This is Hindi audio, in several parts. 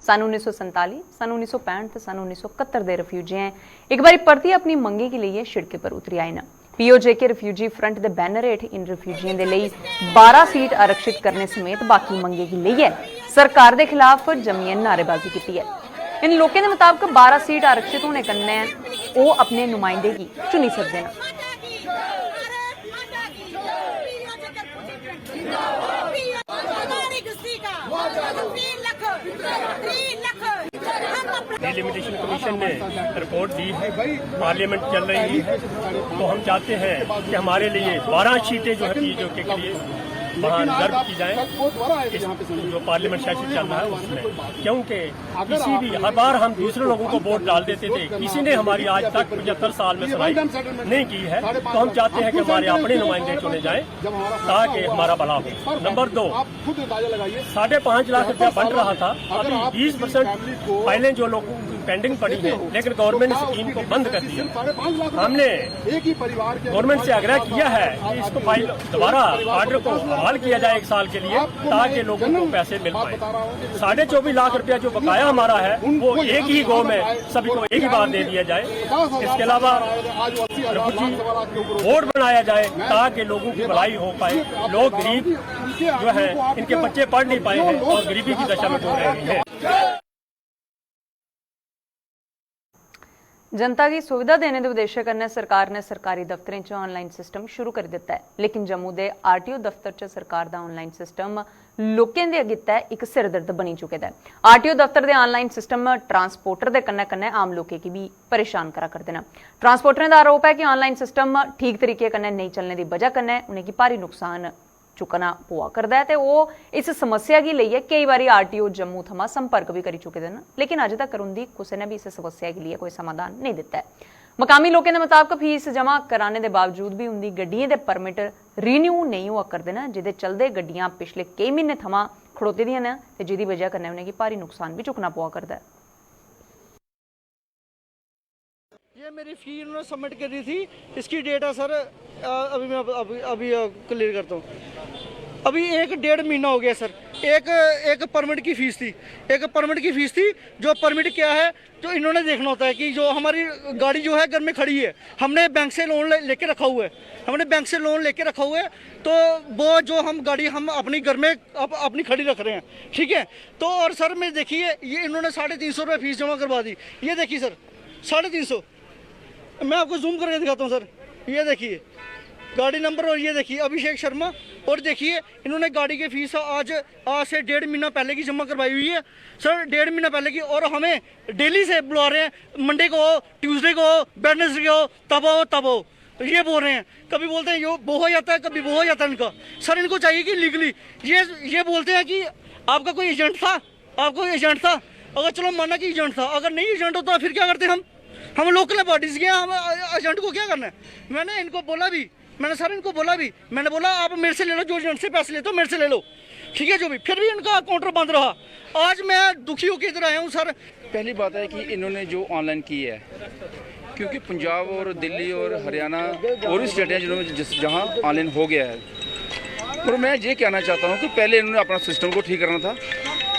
सन 1947, सन 1965 ਤੇ सन 1971 ਦੇ ਰਿਫਿਊਜੀ ਇੱਕ ਵਾਰੀ ਪਰਤੀ ਆਪਣੀ ਮੰਗੀ के लिए सड़कें पर उतरी आए न। POJ रिफ्यूजी फ्रंट के बैनर हेठ इन रिफ्यूजियों के लिए 12 सीट आरक्षित करने समेत बाकी मंगे के लिए सरकार के खिलाफ जमीन नारेबाजी की है। इन लोगों के मुताबिक 12 सीट आरक्षित होने कन्ने वो अपने नुमाइंदगी चुनी सकते हैं। डिलिमिटेशन कमीशन ने रिपोर्ट दी है, पार्लियामेंट चल रही है, तो हम चाहते हैं कि हमारे लिए 12 सीटें जो है POJ के लिए वहाँ रिजर्व की जाए, जो पार्लियामेंट सेशन चल रहा है उसमें, क्योंकि किसी भी हर बार हम दूसरे लोगों को वोट डाल देते थे, किसी ने हमारी आज तक 75 साल में सुनाई नहीं की है। तो हम चाहते हैं कि हमारे अपने नुमाइंदे चुने जाएं ताकि हमारा भला हो। नंबर 2, 5.5 लाख रुपया बन रहा था, अभी 20% पहले जो लोग पेंडिंग पड़ी है, लेकिन गवर्नमेंट ने स्कीम को बंद कर दिया। हमने गवर्नमेंट से आग्रह किया है कि इसको फाइल दोबारा ऑर्डर को बहाल किया जाए 1 साल के लिए, ताकि लोगों को पैसे मिल पाए। 24.5 लाख रुपया जो बकाया हमारा है वो एक ही गो में सभी को एक ही बार दे दिया जाए। इसके अलावा बोर्ड बनाया जाए ताकि लोगों की भलाई हो पाए। लोग गरीब जो है, इनके बच्चे पढ़ नहीं पाए हैं और गरीबी की दशा में हो रहे हैं। जनता की सुविधा देने के उद्देश्य कन्नै सरकार ने सरकारी दफ्तरें च ऑनलाइन सिस्टम शुरू कर दिता है, लेकिन जम्मू के RTO दफ्तर च सरकार का ऑनलाइन सिस्टम लोकें दे अगितै एक सिरदर्द बनी चुके है। RTO दफ्तर के ऑनलाइन सिस्टम ट्रांसपोर्टर के कन्नै कन्नै आम लोगों की भी परेशान करा करते हैं। ट्रांसपोर्टरें का आरोप है कि ऑनलाइन सिस्टम ठीक तरीके कन्नै नहीं चलने की वजह कन्नै उन्हें भारी नुकसान चुकना पुआ करता है। तो वो इस समस्या की लिए कई बार RTO जम्मू थमां संपर्क भी करी चुके हैं, लेकिन अजे तक उनकी किसी ने भी इस समस्या के लिए कोई समाधान नहीं दिता है। मकामी लोगों के मुताबिक फीस जमा कराने के बावजूद भी उनकी गड्डियों के परमिट रीन्यू नहीं हुआ करते हैं, जिहदे चलते गड्डियां पिछले कई महीने थमां खड़ोती दियां ने, जिहदी वजह कन्नै उन्हें भारी नुकसान भी चुकना पुआ करता है। ये मेरी फी उन्होंने सबमिट करी थी, इसकी डेट है सर, अभी मैं अभी क्लियर करता हूँ। अभी 1.5 महीना हो गया सर। एक परमिट की फीस थी, जो परमिट क्या है जो इन्होंने देखना होता है कि जो हमारी गाड़ी जो है घर में खड़ी है, हमने बैंक से लोन लेके रखा हुआ है, तो वो जो हम गाड़ी हम अपनी घर में अपनी खड़ी रख रहे हैं, ठीक है। तो और सर मैं देखिए, ये इन्होंने 350 रुपये फीस जमा करवा दी। ये देखिए सर, 350। मैं आपको जूम करके दिखाता हूँ सर, ये देखिए गाड़ी नंबर, और ये देखिए अभिषेक शर्मा, और देखिए इन्होंने गाड़ी की फीस आज से 1.5 महीना पहले की जमा करवाई हुई है सर, 1.5 महीना पहले की। और हमें डेली से बुला रहे हैं, मंडे को, ट्यूसडे को, वेडनेसडे को, तब आओ, तो ये बोल रहे हैं। कभी बोलते हैं यो वो हो जाता है, कभी वो हो जाता है इनका। सर इनको चाहिए कि लीगली ये बोलते हैं कि आपका कोई एजेंट था, अगर चलो माना कि एजेंट था, अगर नहीं एजेंट होता फिर क्या करते हम लोकल पार्टीज के, हम एजेंट को क्या करना है। मैंने इनको बोला भी, मैंने बोला आप मेरे से ले लो, जो एजेंट से पैसे लेते हो मेरे से ले लो, ठीक है, जो भी। फिर भी इनका काउंटर बंद रहा। आज मैं दुखी होकर इधर आया हूँ सर। पहली बात है कि इन्होंने जो ऑनलाइन की है, क्योंकि पंजाब और दिल्ली और हरियाणा और भी स्टेट हैं जिन्होंने जहाँ ऑनलाइन हो गया है, और मैं ये कहना चाहता हूँ कि पहले इन्होंने अपना सिस्टम को ठीक करना था,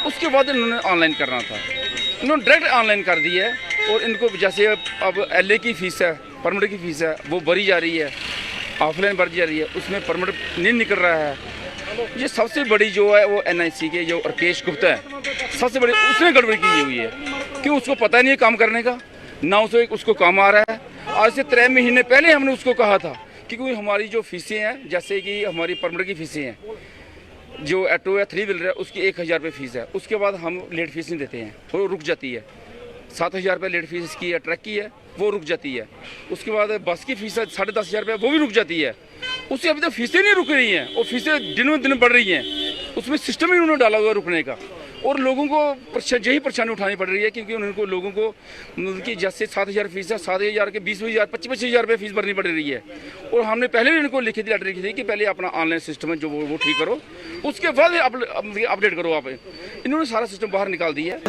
उसके बाद इन्होंने ऑनलाइन करना था। इन्होंने डायरेक्ट ऑनलाइन कर दी है, और इनको जैसे अब LA की फ़ीस है, परमिट की फ़ीस है, वो भरी जा रही है, ऑफलाइन भरी जा रही है, उसमें परमिट नहीं निकल रहा है। ये सबसे बड़ी जो है वो NIC के जो राकेश गुप्ता है, सबसे बड़ी उसने गड़बड़ी की हुई है, क्यों उसको पता नहीं है काम करने का, ना उसको काम आ रहा है। आज से 3 महीने पहले हमने उसको कहा था कि कोई हमारी जो फीसें हैं, जैसे कि हमारी परमिट की फीसें हैं, जो ऑटो या 3 व्हीलर है उसकी 1000 रुपये फ़ीस है, उसके बाद हम लेट फीस नहीं देते हैं, वो रुक जाती है। 7000 रुपये लेट फीस की है, ट्रक की है, वो रुक जाती है। उसके बाद बस की फीस है 10,500 रुपये, वो भी रुक जाती है। उससे अभी तक फीसें नहीं रुक रही हैं, और फीसें दिनों दिन बढ़ रही हैं। उसमें सिस्टम ही उन्होंने डाला हुआ रुकने का, और लोगों को यही परेशानी उठानी पड़ रही है, क्योंकि उनको लोगों को उनकी जैसे 7000 फीस है, 7000 के 20,000 25,000 रुपये फीस भरनी पड़ रही है। और हमने पहले भी इनको लिखी थी, लेटर लिखी थी कि पहले अपना ऑनलाइन सिस्टम है जो वो ठीक करो, उसके बाद अपडेट करो आप। इन्होंने सारा सिस्टम बाहर निकाल दिया है।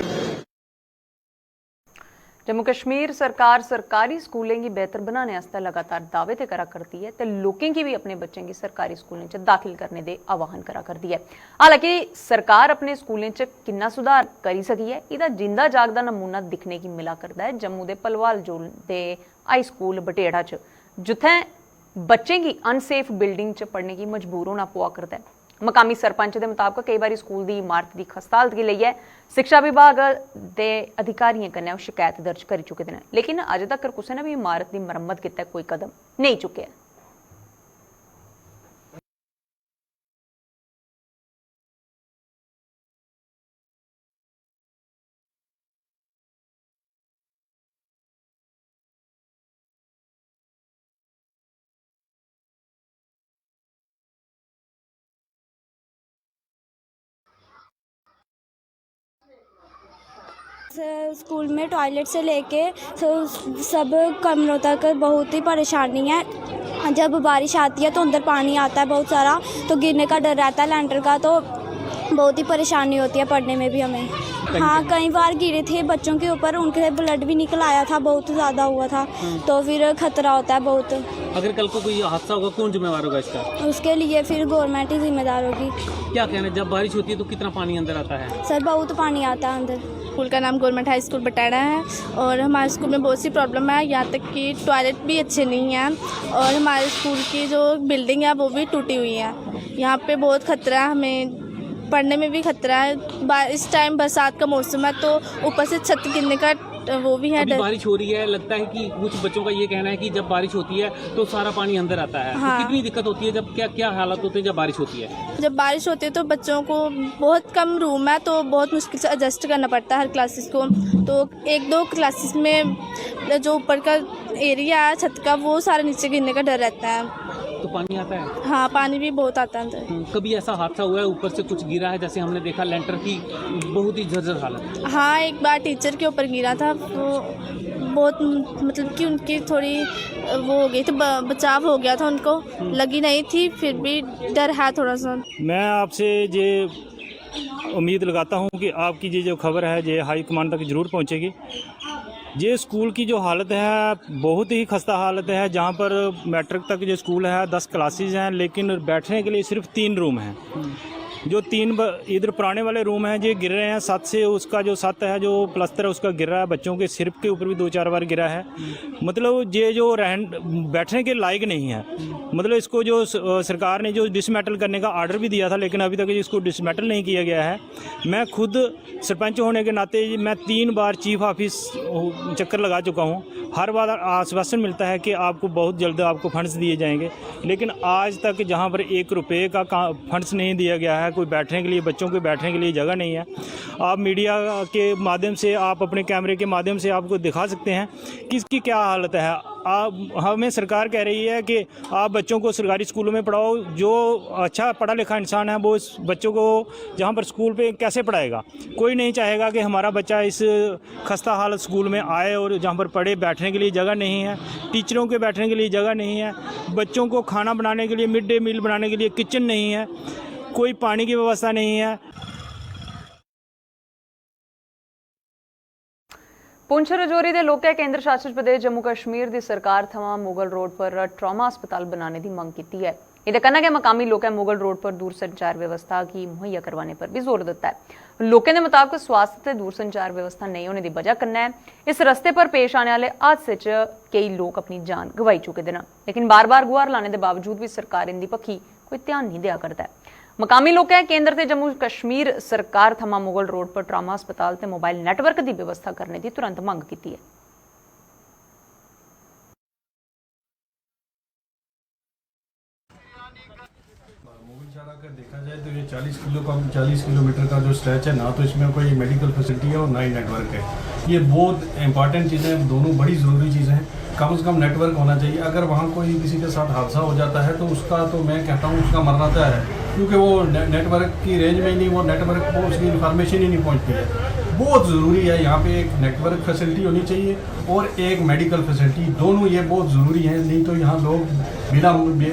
जम्मू कश्मीर सरकार सरकारी स्कूलें गी बेहतर बनाने आस्तै लगातार दावे ते करा करदी है ते लोकें गी भी अपने बच्चें गी सरकारी स्कूलें च दाखिल करने दे आह्वान करा करदी है। हालांकि सरकार अपने स्कूलें च किन्ना सुधार करी सकी है, एह्दा जिंदा जागदा नमूना दिक्खने गी मिला करदा है जम्मू दे भलवाल जोन दे हाई स्कूल बटेड़ा च, जित्थें बच्चें गी अनसेफ बिल्डिंग च पढ़ने गी मजबूर होना पवा करदा है। मकामी सरपंच के मुताबक कई बार स्कूल की इमारत की खस्ता हालत गी लेइयै शिक्षा विभाग के अधिकारियों कन्नै शिकायत दर्ज करी चुके हैं, लेकिन अजे तक किसी ने भी इमारत की मरम्मत गित्तै कोई कदम नहीं चुके। स्कूल में टॉयलेट से लेके सब कमरों तक बहुत ही परेशानी है। जब बारिश आती है तो अंदर पानी आता है बहुत सारा, तो गिरने का डर रहता है लेंटर का, तो बहुत ही परेशानी होती है पढ़ने में भी हमें। हाँ, कई बार गिरे थे बच्चों के ऊपर, उनके ब्लड भी निकल आया था, बहुत ज़्यादा हुआ था, तो फिर खतरा होता है बहुत। अगर कल को कोई हादसा होगा कौन जिम्मेवार होगा इसका? उसके लिए फिर गवर्नमेंट ही जिम्मेदार होगी। क्या कहना है, जब बारिश होती है तो कितना पानी अंदर आता है? सर बहुत पानी आता है अंदर। स्कूल का नाम गवर्नमेंट हाई स्कूल बटेड़ा है और हमारे स्कूल में बहुत सी प्रॉब्लम है, यहाँ तक कि टॉयलेट भी अच्छे नहीं हैं और हमारे स्कूल की जो बिल्डिंग है वो भी टूटी हुई है। यहाँ पे बहुत खतरा है, हमें पढ़ने में भी खतरा है। इस टाइम बरसात का मौसम है तो ऊपर से छत गिरने का वो भी है डर। बारिश हो रही है, लगता है कि कुछ बच्चों का ये कहना है कि जब बारिश होती है तो सारा पानी अंदर आता है। हाँ। तो कितनी दिक्कत होती है, जब क्या क्या हालात होते हैं जब बारिश होती है? जब बारिश होती है तो बच्चों को बहुत कम रूम है तो बहुत मुश्किल से एडजस्ट करना पड़ता है हर क्लासेस को। तो एक दो क्लासेस में जो ऊपर का एरिया है छत का वो सारा नीचे गिरने का डर रहता है। तो पानी आता है? हाँ, पानी भी बहुत आता है अंदर। कभी ऐसा हादसा हुआ है ऊपर से कुछ गिरा है, जैसे हमने देखा लेंटर की बहुत ही जर्जर हालत? हाँ, एक बार टीचर के ऊपर गिरा था, वो बहुत मतलब कि उनकी थोड़ी वो हो गई थी, बचाव हो गया था, उनको लगी नहीं थी, फिर भी डर है थोड़ा सा। मैं आपसे ये उम्मीद लगाता हूँ कि आपकी ये जो खबर है ये हाई कमान तक ज़रूर पहुँचेगी। ये स्कूल की जो हालत है बहुत ही खस्ता हालत है, जहाँ पर मैट्रिक तक जो स्कूल है 10 क्लासेस हैं, लेकिन बैठने के लिए सिर्फ 3 रूम हैं। जो 3 इधर पुराने वाले रूम हैं ये गिर रहे हैं, 7 से उसका जो 7 है जो प्लस्तर है उसका गिर रहा है, बच्चों के सिर के ऊपर भी 2-4 बार गिरा है। मतलब ये जो बैठने के लायक नहीं है। मतलब इसको जो सरकार ने जो डिसमेटल करने का आर्डर भी दिया था, लेकिन अभी तक इसको डिसमेटल नहीं किया गया है। मैं खुद सरपंच होने के नाते मैं 3 बार चीफ ऑफिस चक्कर लगा चुका हूँ। हर बार आश्वासन मिलता है कि आपको बहुत जल्द आपको फंड्स दिए जाएंगे, लेकिन आज तक जहाँ पर 1 रुपये का फंड्स नहीं दिया गया है, कोई बैठने के लिए बच्चों के बैठने के लिए जगह नहीं है। आप मीडिया के माध्यम से, आप अपने कैमरे के माध्यम से आपको दिखा सकते हैं कि इसकी क्या हालत है। आप हमें सरकार कह रही है कि आप बच्चों को सरकारी स्कूलों में पढ़ाओ, जो अच्छा पढ़ा लिखा इंसान है वो इस बच्चों को जहाँ पर स्कूल पे कैसे पढ़ाएगा? कोई नहीं चाहेगा कि हमारा बच्चा इस खस्ता हालत स्कूल में आए और जहाँ पर पढ़े। बैठने के लिए जगह नहीं है, टीचरों के बैठने के लिए जगह नहीं है, बच्चों को खाना बनाने के लिए मिड डे मील बनाने के लिए किचन नहीं है, कोई पानी की व्यवस्था नहीं है। पुंछ रजौरी दे लोकें केंद्र शासित प्रदेश जम्मू कश्मीर दी सरकार थमां मुगल रोड पर ट्रॉमा अस्पताल बनाने की मांग की है। एह्दे कन्नै गै मकामी लोकें मुगल रोड पर दूरसंचार व्यवस्था की मुहैया करवाने पर भी जोर दिता है। लोकें दे मुताबक स्वास्थ्य ते दूरसंचार व्यवस्था नहीं होने की वजह कन्नै इस रस्ते पर पेश आने वाले हादसे च कई लोग अपनी जान गवाई चुके हैं, लेकिन बार बार गुहार लाने के बावजूद भी सरकार इंदी पक्खी कोई ध्यान नहीं दिया करता है। मकामी लोकें केंद्र ते जम्मू कश्मीर सरकार थमां मुगल रोड पर ट्रामा अस्पताल ते मोबाइल नैटवर्क की व्यवस्था करने की तुरंत मंग की है। अगर देखा जाए तो ये 40 किलोमीटर का जो स्ट्रेच है ना, तो इसमें कोई मेडिकल फैसिलिटी है और ना ही नेटवर्क है। ये बहुत इंपॉर्टेंट चीज़ें हैं, दोनों बड़ी ज़रूरी चीज़ें हैं। कम से कम नेटवर्क होना चाहिए। अगर वहाँ कोई किसी के साथ हादसा हो जाता है तो उसका, तो मैं कहता हूँ उसका मरना तय है, क्योंकि वो नेटवर्क की रेंज में ही नहीं, वो नेटवर्क को उसकी इन्फॉर्मेशन ही नहीं पहुँचती है। बहुत ज़रूरी है यहाँ पे एक नेटवर्क फैसिलिटी होनी चाहिए और एक मेडिकल फैसिलिटी, दोनों ये बहुत ज़रूरी है, नहीं तो यहाँ लोग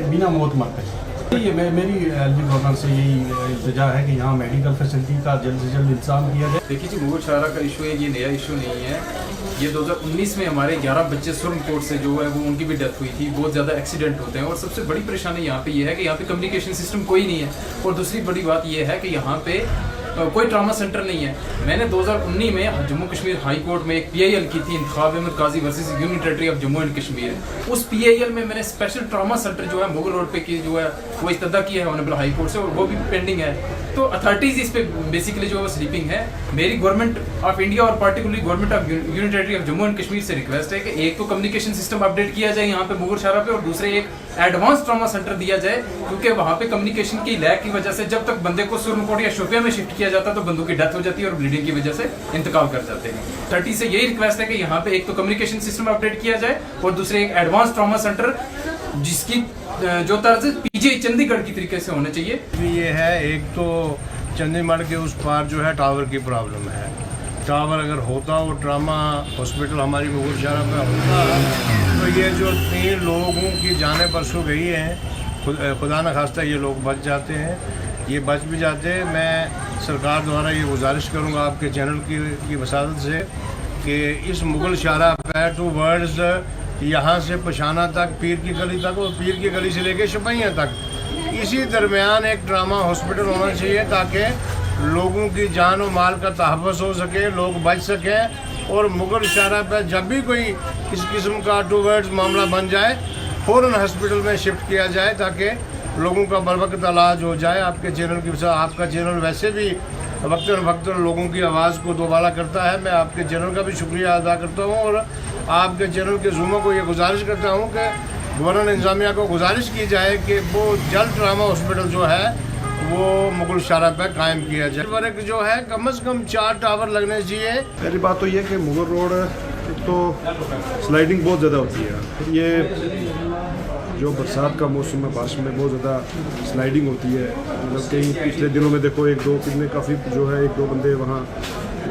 बिना मौत मरते हैं। ये मेरी एलजी गवर्नमेंट से यही इल्तिजा है कि यहाँ मेडिकल फैसिलिटी का जल्द से जल्द इंतजाम किया जाए। देखिए जी, मुगल शाहरा का इशू है, ये नया इशू नहीं है। ये 2019 में हमारे 11 बच्चे सुरनकोट से जो है वो उनकी भी डेथ हुई थी। बहुत ज़्यादा एक्सीडेंट होते हैं और सबसे बड़ी परेशानी यहाँ पे ये है कि यहाँ पे कम्युनिकेशन सिस्टम कोई नहीं है। और दूसरी बड़ी बात ये है कि यहाँ पे कोई ट्रामा सेंटर नहीं है। मैंने 2019 में जम्मू कश्मीर हाई कोर्ट में एक PIL की थी, Intikhab Ahmad Qazi versus union territory of Jammu and Kashmir. उस PIL में मैंने स्पेशल ट्रामा सेंटर जो है मुगल रोड पे की जो है वो इस्तदा किया है ऑनरेबल हाई कोर्ट से, और वो भी पेंडिंग है। तो अथॉरिटीज़ इस पे बेसिकली जो है वो स्लीपिंग है। मेरी गवर्नमेंट ऑफ इंडिया और particularly government of union territory of Jammu and Kashmir से रिक्वेस्ट है कि एक तो कम्युनिकेशन सिस्टम अपडेट किया जाए यहाँ पे मुगल शाहरा पे, और दूसरे एक एडवांस ट्रामा सेंटर दिया जाए, क्योंकि वहाँ पे कम्युनिकेशन की लैक की वजह से जब तक बंदे को सुरनकोट या शोपिया में शिफ्ट किया जाता है तो बंदों की डेथ हो जाती है और ब्लीडिंग की वजह से इंतकाल कर जाते हैं। 30 से यही रिक्वेस्ट है कि यहाँ पे एक तो कम्युनिकेशन सिस्टम अपडेट किया जाए और दूसरे एक एडवांस ट्रामा सेंटर जिसकी जो तर्ज PGI चंडीगढ़ की तरीके से होना चाहिए। ये है, एक तो चंडीगढ़ के उस पार जो है टावर की प्रॉब्लम है। टावर अगर होता वो ट्रामा हॉस्पिटल हमारी मुगल शाहरा पे होता तो ये जो 3 लोगों की जानें परसों गई हैं, खुदा न खास्ता ये लोग बच जाते हैं, ये बच भी जाते हैं। मैं सरकार द्वारा ये गुजारिश करूँगा आपके चैनल की वसादत से कि इस मुगल शाहरा पे टू वर्ड्स यहाँ से पशाना तक, पीर की गली तक और पीर की गली से लेके शपैया तक, इसी दरमियान एक ट्रामा हॉस्पिटल होना चाहिए ताकि लोगों की जान और माल का तहफ़्फ़ुज़ हो सके, लोग बच सकें। और मुगल शाहरा पर जब भी कोई इस किस्म का टू वर्ड्स मामला बन जाए फ़ौरन हॉस्पिटल में शिफ्ट किया जाए ताकि लोगों का बरवक्त इलाज हो जाए। आपके चैनल की वजह, आपका चैनल वैसे भी वक्तन वक्तन लोगों की आवाज़ को दोबारा करता है। मैं आपके चैनल का भी शुक्रिया अदा करता हूँ और आपके चैनल के ज़ूमों को ये गुजारिश करता हूँ कि गवर्नर इंतज़ामिया को गुजारिश की जाए कि वो जल्द ट्रामा हॉस्पिटल जो है वो मुगल शाहरा पर कायम किया जाए। वर्क जो है कम से कम 4 टावर लगने चाहिए। पहली बात तो ये कि मुगल रोड एक तो स्लाइडिंग बहुत ज़्यादा होती है। फिर ये जो बरसात का मौसम है, बारिश में बहुत ज़्यादा स्लाइडिंग होती है। मतलब कई पिछले दिनों में देखो 1-2 कितने काफ़ी जो है 1-2 बंदे वहाँ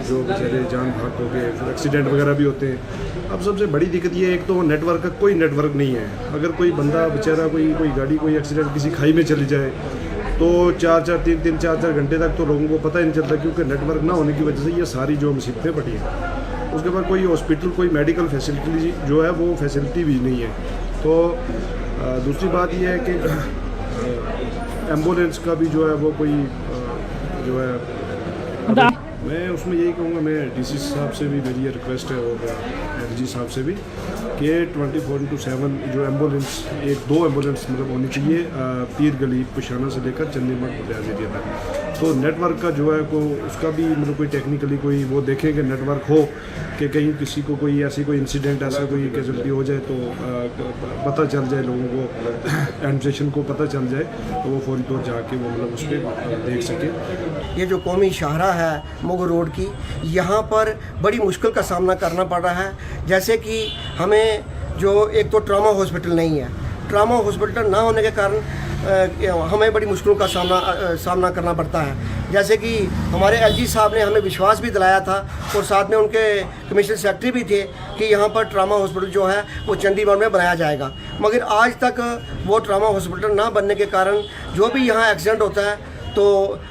जो बेचारे जान भाग हो गए, फिर एक्सीडेंट वगैरह भी होते हैं। अब सबसे बड़ी दिक्कत ये है, एक तो नेटवर्क का कोई नेटवर्क नहीं है। अगर कोई बंदा बेचारा कोई गाड़ी कोई एक्सीडेंट किसी खाई में चली जाए तो 3-4 घंटे तक तो लोगों को पता ही नहीं चलता, क्योंकि नेटवर्क ना होने की वजह से ये सारी जो मुसीबतें पड़ी हैं। उसके बाद कोई हॉस्पिटल, कोई मेडिकल फैसिलिटी जो है वो फैसिलिटी भी नहीं है। तो दूसरी बात ये है कि एम्बुलेंस का भी जो है वो कोई जो है, मैं उसमें यही कहूँगा, मैं DC साहब से भी मेरी ये रिक्वेस्ट है और LG साहब से भी कि 24/7 जो एम्बुलेंस 1-2 एम्बुलेंस मतलब होनी चाहिए पीर गली पशाना से लेकर चंडीगढ़ बुनियाद एरिया तक। तो नेटवर्क का जो है को उसका भी मतलब कोई टेक्निकली कोई वो देखें कि नेटवर्क हो कि कहीं किसी को कोई ऐसी कोई इंसिडेंट ऐसा कोई कैजुअलिटी हो जाए तो पता चल जाए, लोगों को एडमिनिस्ट्रेशन को पता चल जाए तो वो फौरी तौर जाके वो मतलब उस पर देख सके। ये जो कौमी शाहरा है मुगल रोड की, यहाँ पर बड़ी मुश्किल का सामना करना पड़ रहा है। जैसे कि हमें जो एक तो ट्रामा हॉस्पिटल नहीं है, ट्रामा हॉस्पिटल ना होने के कारण हमें बड़ी मुश्किलों का सामना करना पड़ता है। जैसे कि हमारे LG साहब ने हमें विश्वास भी दिलाया था और साथ में उनके कमिश्नर सेक्रेटरी भी थे कि यहाँ पर ट्रामा हॉस्पिटल जो है वो चंडीगढ़ में बनाया जाएगा, मगर आज तक वो ट्रामा हॉस्पिटल ना बनने के कारण जो भी यहाँ एक्सीडेंट होता है तो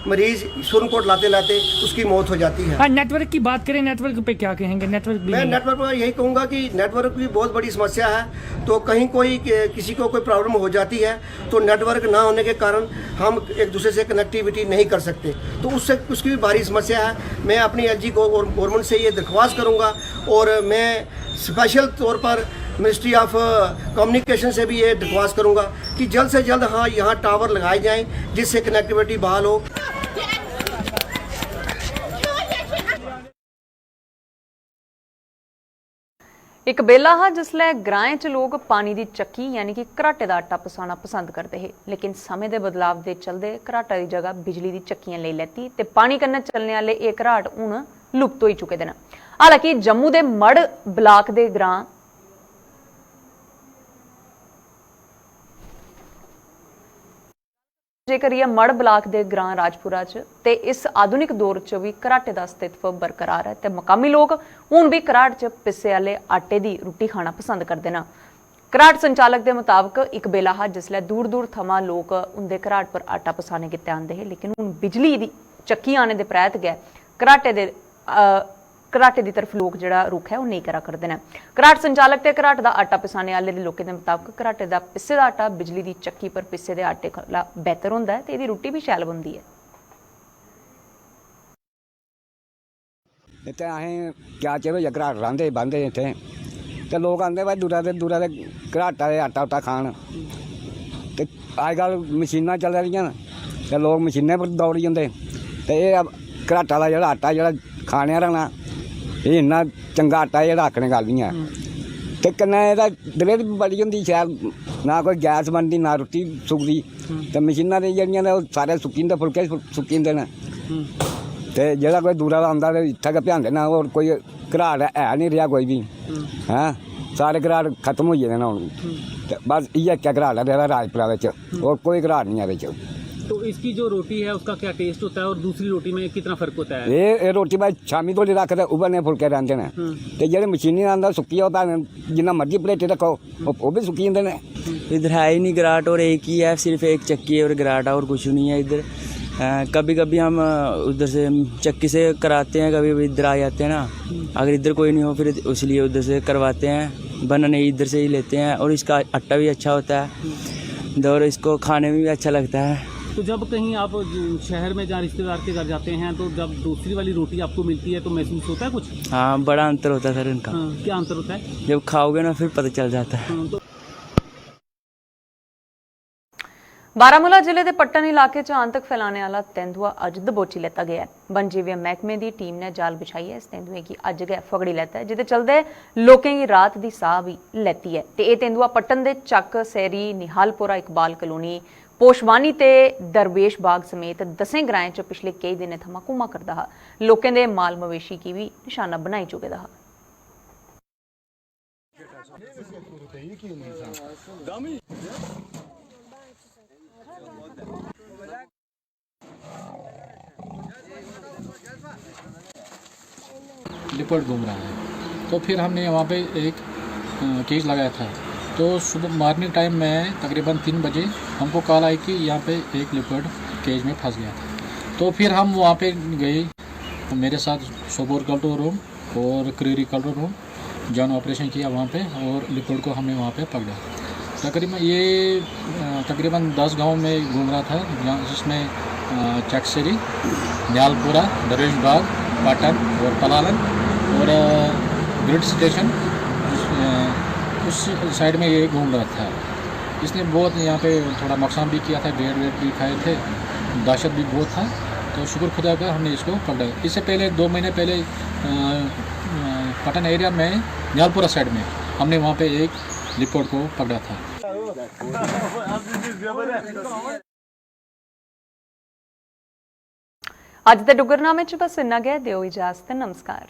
मरीज़ सुरनकोट लाते लाते उसकी मौत हो जाती है। नेटवर्क की बात करें, नेटवर्क पे क्या कहेंगे? मैं नेटवर्क पर यही कहूँगा कि नेटवर्क की बहुत बड़ी समस्या है। तो कहीं किसी को कोई प्रॉब्लम हो जाती है तो नेटवर्क ना होने के कारण हम एक दूसरे से कनेक्टिविटी नहीं कर सकते, तो उसकी भी भारी समस्या है। मैं अपनी LG को और गवर्नमेंट से ये दरख्वास्त करूँगा और मैं स्पेशल तौर पर मिनिस्ट्री ऑफ कम्युनिकेशन से भी ये दरख्वास्त करूँगा कि जल्द से जल्द यहाँ टावर लगाए जाएं जिससे कनेक्टिविटी बहाल हो। एक बेला हा जिसलै ग्राएं च लोग पानी की चक्की यानी कि घराटे का आटा पसाना पसंद करते हैं, लेकिन समय के बदलाव के चलते घराटा की जगह बिजली की चक्कियां ले लैती ते पानी कन्नै चलने वाले ये घराट हुण लुप्त हो चुके हैं। हालांकि जम्मू के मड़ ब्लाक के ग्रां जेकर यह मड़ ब्लाक के ग्रां राजपुरा च ते इस आधुनिक दौर च भी घराटे का अस्तित्व बरकरार है ते मकामी लोग हुण भी घराट च पिसे वाले आटे की रोटी खाना पसंद करते हैं। घराट संचालक के मुताबक एक बेला हा जिसलै दूर दूर थमां लोग उनके घराट पर आटा पसाने गित्ते आंदे हे, लेकिन हुण बिजली दी चक्की आने दे परैत गै घराटे की तरफ लोग जिहड़ा रुख है वो नहीं करा करते हैं। घराट संचालक ते घराट का आटा पिसाने वाले लोगों के मुताबक घराटे का पिस्से का आटा बिजली की चक्की पर पिस्से के आटे कोला बेहतर होंदा है ते इहदी रुट्टी भी शैल बनदी है। इत्थे असें क्या चिर होइया घराट रांह्दे बांह्दे इत्थे ते लोग आंदे भाई दूरा दे घराटा दे आटा उटा खान ते अजकल मशीनां चल रहियां न ते लोग मशीनें पर दौड़ी जंदे ते एह् घराटा दा जेह्ड़ा आटा जेह्ड़ा खाने आह्ला ना एह् इन्ना चंगा आटा जेह्ड़ा आखने गल्ल निं ऐ ते कन्नै एह्दा दलेर बी बड़ी होंदी शैल, ना कोई गैस बनदी ना रुट्टी सुकदी ते मशीनां ते जेह्ड़ियां ने ओह् सारे सुक्की जंदे, फुलके सुक्की जंदे न ते जेह्ड़ा कोई दूरा दा आंदा ते इत्थै गै भ्यांदे न। होर कोई घराट है नहीं रेहा कोई भी, हैं सारे घराट खत्म होई गेदे न हून ते बस इ'यै इक्कै घराट ऐ रेहा राजपुरा बिच, होर कोई घराट नहीं है बिच। तो इसकी जो रोटी है उसका क्या टेस्ट होता है और दूसरी रोटी में कितना फर्क होता है? ये रोटी भाई शामी धोड़ी रख दे उबलने फुलके रहंदे ने ते जेह्ड़े मशीनी आंदा सुक्की ओह् भावें जिन्ना मर्जी प्लेटे रखो ओह् भी सुक्की जंदे ने। इधर है ही नहीं घराट, और एक ही है, सिर्फ एक चक्की है और घराट है और कुछ नहीं है इधर। कभी कभी हम उधर से चक्की से कराते हैं, कभी कभी इधर आ जाते हैं ना, अगर इधर कोई नहीं हो फिर इसलिए उधर से करवाते हैं, वरना नहीं इधर से ही लेते हैं। और इसका आटा भी अच्छा होता है और इसको खाने में भी अच्छा लगता है। तो जब कहीं आप शहर में जहाँ रिश्तेदार के घर जाते हैं तो जब दूसरी वाली रोटी आपको मिलती है तो महसूस होता है कुछ? हाँ, बड़ा अंतर होता है सर इनका। क्या अंतर होता है? जब खाओगे ना फिर पता चल जाता है। बारामूला जिले के पट्टन इलाके च आतंक फैलाने वाला तेंदुआ अज दबोची लेता गया है। वन जीव महकमे की टीम ने जाल बिछाई है, इस तेंदुए की अज गै फगड़ी लैता है, जिहदे चलते लोकें की रात की साह भी लैती है। ते तेंदुआ पट्टन के चक सैरी निहालपुरा इकबाल कलोनी पोशवानी ते दरवेश बाग समेत 10 ग्राएं च पिछले कई दिनों थमां घुमा करदा हा। लोकें दे माल मवेशी की भी निशाना बनाई चुके दा हा। लिपर्ड घूम रहा है, तो फिर हमने वहाँ पे एक केज लगाया था। तो सुबह मॉर्निंग टाइम में तकरीबन 3 बजे हमको कॉल आई कि यहाँ पे एक लिपर्ड केज में फंस गया था। तो फिर हम वहाँ पे गए, तो मेरे साथ सोपोर कंट्रोल रूम और Kreeri control room John operation किया वहाँ पे, और लिपर्ड को हमने वहाँ पे पकड़ा। तकरीबन 10 गांव में घूम रहा था, जिसमें चकसरी, न्यालपुरा, दरवेश बाग, पाटन और पलालन और ग्रिड स्टेशन उस साइड में ये घूम रहा था। इसने बहुत यहाँ पे थोड़ा नुकसान भी किया था, भेड़ भी खाए थे, दहशत भी बहुत था। तो शुक्र खुदा का हमने इसको पकड़ा। इससे पहले 2 महीने पहले पटन एरिया में न्यालपुरा साइड में हमने वहाँ पे एक लिपर्ड को पकड़ा था। अज के डुगरनामे च बस इन्ना गया। दिओ इजाजत, नमस्कार।